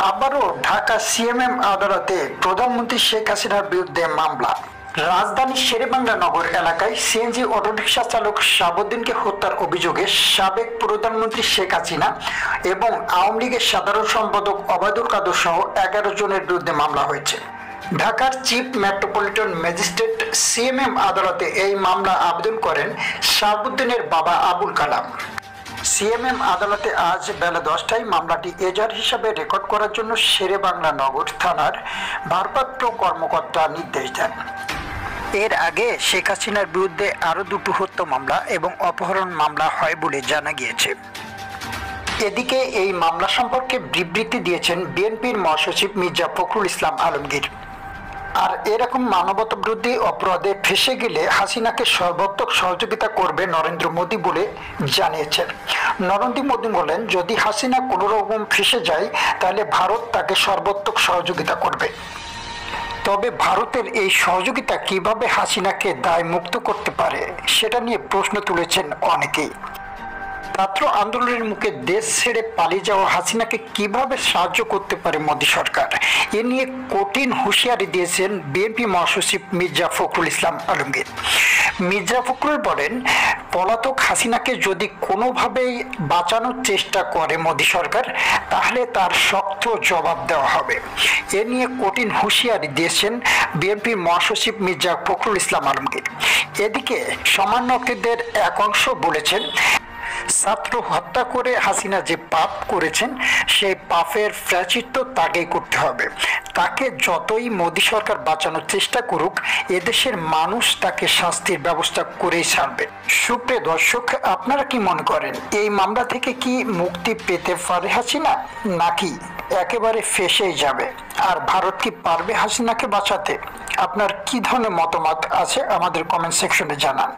আবারও ঢাকা সিএমএম আদালতে প্রধানমন্ত্রী শেখ হাসিনার বিরুদ্ধে মামলা। রাজধানীর শেরেবাংলা নগর এলাকায় সিএনজি অটোরিকশা চালক শাহাবুদ্দিনকে হত্যার অভিযোগে সাবেক প্রধানমন্ত্রী শেখ হাসিনা এবং আওয়ামী লীগের সাধারণ সম্পাদক ওবায়দুল কাদের সহ 11 জনের বিরুদ্ধে মামলা হয়েছে। ঢাকার চিফ মেট্রোপলিটন ম্যাজিস্ট্রেট সিএমএম আদালতে এই মামলা আবেদন করেন শাহাবুদ্দিনের বাবা আবুল কালাম। সিএমএম আদালতে আজ বেলা 10টায় মামলাটি এজাহার হিসাবে রেকর্ড করার জন্য শেরেবাংলা নগর থানার ভারপ্রাপ্ত কর্মকর্তা নির্দেশ দেন। এর আগে শেখ হাসিনার বিরুদ্ধে আরও 2টি হত্যা মামলা এবং অপহরণ মামলা হয় বলে জানা গিয়েছে। এদিকে এই মামলা সম্পর্কে বিবৃতি দিয়েছেন বিএনপির মহাসচিব মির্জা ফখরুল ইসলাম আলমগীর। আর এরকম মানবতা বিরোধী অপরাধে ফেঁসে গেলে হাসিনাকে সর্বাত্মক সহযোগিতা করবে নরেন্দ্র মোদী বলে জানিয়েছেন। নরেন্দ্র মোদী বলেন, যদি হাসিনা কোনো রকম ফেঁসে যায় তাহলে ভারত তাকে সর্বাত্মক সহযোগিতা করবে। তবে ভারতের এই সহযোগিতা কিভাবে হাসিনাকে দায় মুক্ত করতে পারে সেটা নিয়ে প্রশ্ন তুলেছেন অনেকেই। ছাত্র আন্দোলনের মুখে দেশ ছেড়ে পালিয়ে যাওয়া হাসিনাকে কিভাবে সাহায্য করতে পারে মোদী সরকার, এ নিয়ে কঠিন হুঁশিয়ারি দিয়েছেন বিএনপি মহাসচিব মির্জা ফখরুল ইসলাম আলমগীর। মির্জা ফখরুল বলেন, পলাতক হাসিনাকে যদি কোনোভাবেই বাঁচানোর চেষ্টা করে মোদী সরকার তাহলে তার শক্ত জবাব দেওয়া হবে। এ নিয়ে কঠিন হুঁশিয়ারি দিয়েছেন বিএনপি মহাসচিব মির্জা ফখরুল ইসলাম আলমগীর। এদিকে সমন্বয়কদের এক অংশ বলেছেন, ছাত্র হত্যা করে হাসিনা যে পাপ করেছেন সেই পাপের প্রায়শ্চিত্ত তাকেই করতে হবে। তাকে যতই মোদী সরকার বাঁচানোর চেষ্টা করুক এদেশের মানুষ তাকে শাস্তির ব্যবস্থা করেই ছাড়বে। সুপ্রিয় দর্শক, আপনারা কি মনে করেন এই মামলা থেকে কি মুক্তি পেতে পারে হাসিনা, নাকি একেবারে ফেঁসেই যাবে? আর ভারত কি পারবে হাসিনাকে বাঁচাতে? আপনার কি ধরনের মতামত আছে আমাদের কমেন্ট সেকশনে জানান।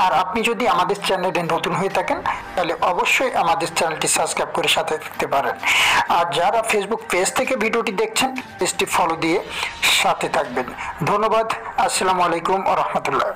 আর আপনি যদি আমাদের চ্যানেলে নতুন হয়ে থাকেন তাহলে অবশ্যই আমাদের চ্যানেলটি সাবস্ক্রাইব করে সাথে থাকতে পারেন। আর যারা ফেসবুক পেজ থেকে ভিডিওটি দেখছেন পেজটি ফলো দিয়ে সাথে থাকবেন। ধন্যবাদ। আসসালামু আলাইকুম ওয়া রাহমাতুল্লাহ।